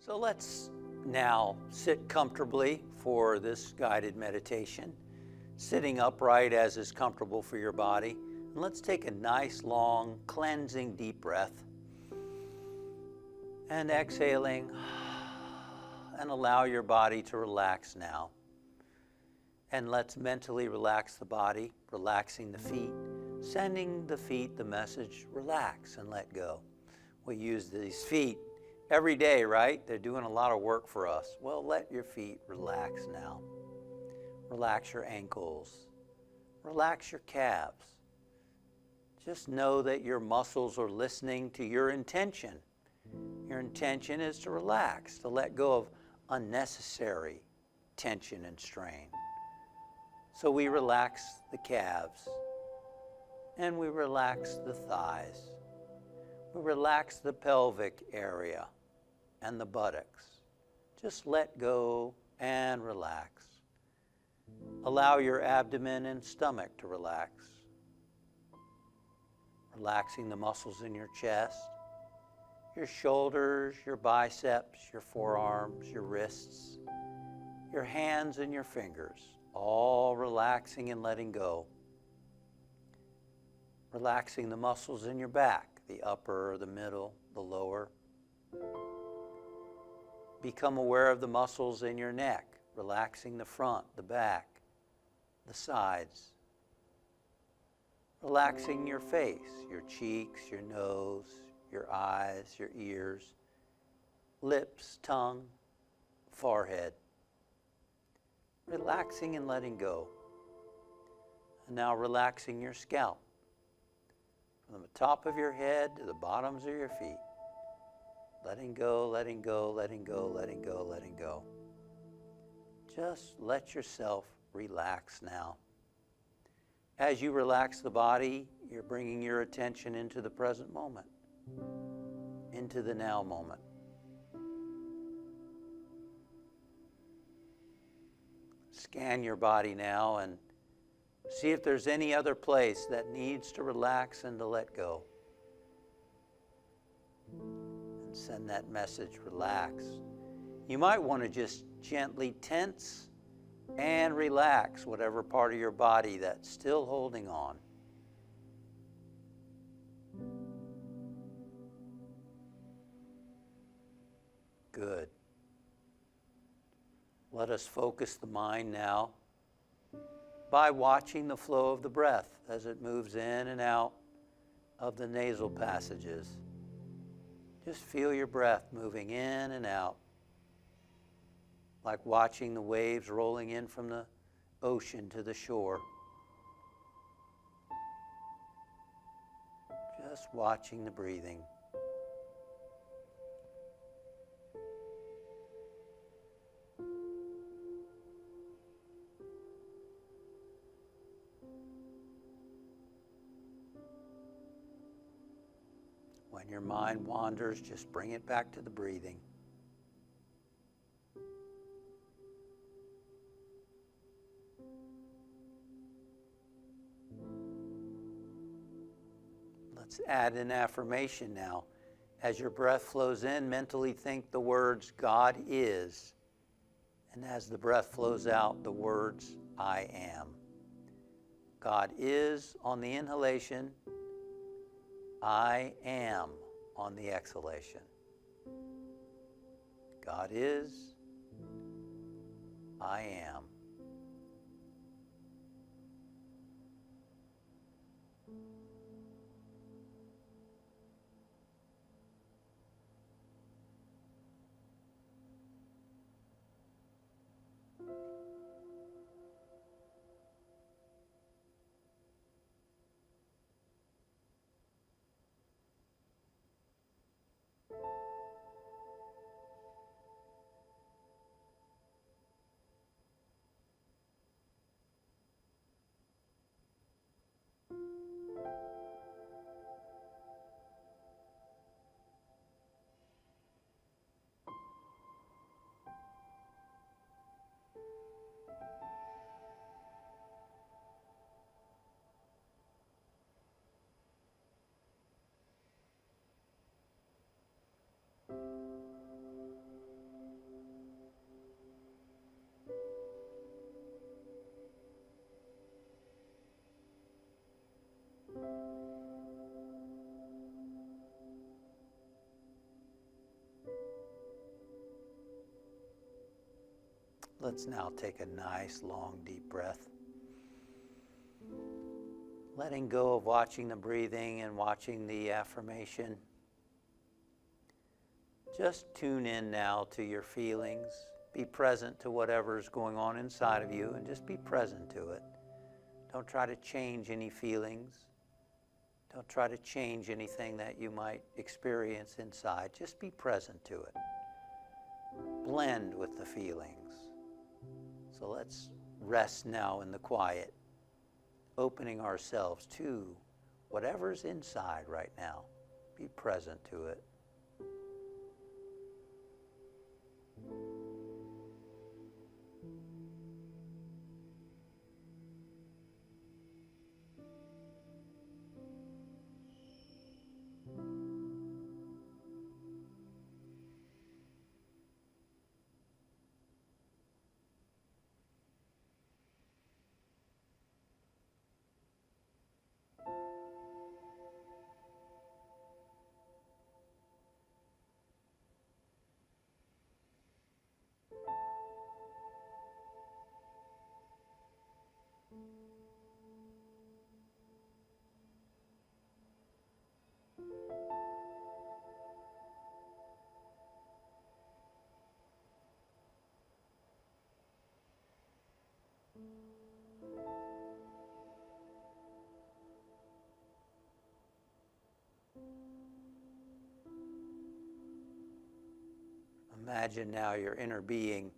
So let's now sit comfortably for this guided meditation, sitting upright as is comfortable for your body. And let's take a nice, long, cleansing, deep breath. And exhaling, and allow your body to relax now. And let's mentally relax the body, relaxing the feet, sending the feet the message, relax and let go. We use these feet every day, right? They're doing a lot of work for us. Well, let your feet relax now. Relax your ankles. Relax your calves. Just know that your muscles are listening to your intention. Your intention is to relax, to let go of unnecessary tension and strain. So we relax the calves, and we relax the thighs. We relax the pelvic area and the buttocks. Just let go and relax. Allow your abdomen and stomach to relax. Relaxing the muscles in your chest, your shoulders, your biceps, your forearms, your wrists, your hands and your fingers, all relaxing and letting go. Relaxing the muscles in your back, the upper, the middle, the lower. Become aware of the muscles in your neck, relaxing the front, the back, the sides. Relaxing your face, your cheeks, your nose, your eyes, your ears, lips, tongue, forehead. Relaxing and letting go. And now relaxing your scalp. From the top of your head to the bottoms of your feet. Letting go, letting go, letting go, letting go, letting go. Just let yourself relax now. As you relax the body, you're bringing your attention into the present moment, into the now moment. Scan your body now and see if there's any other place that needs to relax and to let go. And send that message, relax. You might want to just gently tense and relax whatever part of your body that's still holding on. Good. Let us focus the mind now by watching the flow of the breath as it moves in and out of the nasal passages. Just feel your breath moving in and out, like watching the waves rolling in from the ocean to the shore. Just watching the breathing. When your mind wanders, just bring it back to the breathing. Let's add an affirmation now. As your breath flows in, mentally think the words, God is. And as the breath flows out, the words, I am. God is on the inhalation. I am on the exhalation. God is. I am. Let's now take a nice, long, deep breath. Letting go of watching the breathing and watching the affirmation. Just tune in now to your feelings. Be present to whatever is going on inside of you and just be present to it. Don't try to change any feelings. Don't try to change anything that you might experience inside. Just be present to it. Blend with the feelings. So let's rest now in the quiet, opening ourselves to whatever's inside right now. Be present to it. Imagine now your inner being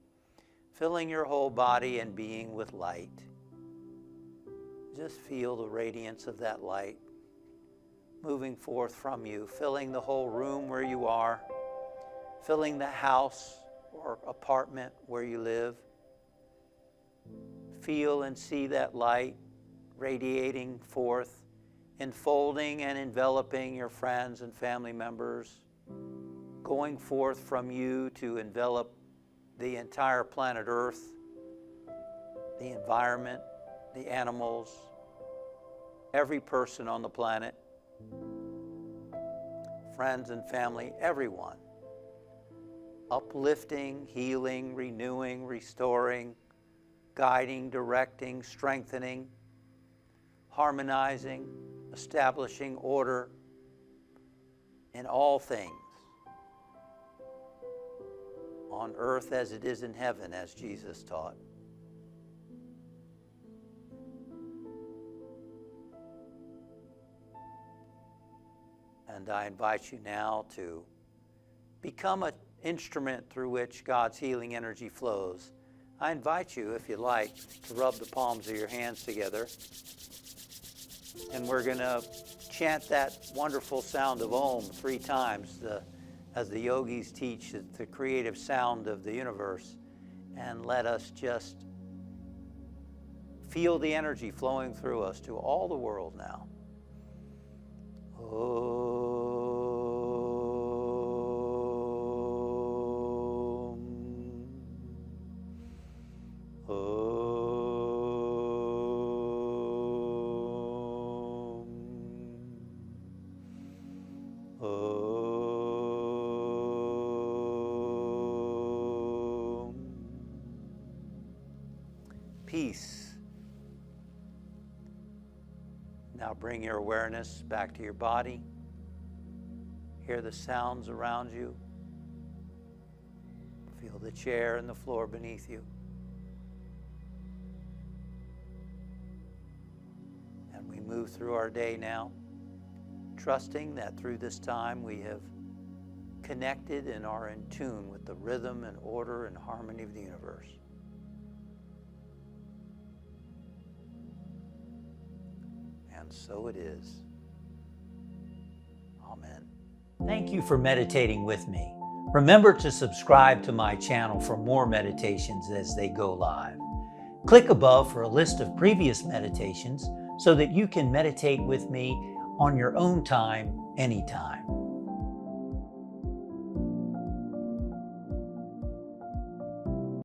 filling your whole body and being with light. Just feel the radiance of that light moving forth from you, filling the whole room where you are, filling the house or apartment where you live. Feel and see that light radiating forth, enfolding and enveloping your friends and family members, going forth from you to envelop the entire planet Earth, the environment, the animals, every person on the planet, friends and family, everyone. Uplifting, healing, renewing, restoring, guiding, directing, strengthening, harmonizing, establishing order in all things, on earth as it is in heaven, as Jesus taught. And I invite you now to become an instrument through which God's healing energy flows. I invite you, if you like, to rub the palms of your hands together. And we're going to chant that wonderful sound of Om 3 times, as the yogis teach, the creative sound of the universe. And let us just feel the energy flowing through us to all the world now. Peace. Now bring your awareness back to your body. Hear the sounds around you. Feel the chair and the floor beneath you. And we move through our day now, trusting that through this time we have connected and are in tune with the rhythm and order and harmony of the universe. And so it is. Amen. Thank you for meditating with me. Remember to subscribe to my channel for more meditations as they go live. Click above for a list of previous meditations so that you can meditate with me on your own time, anytime.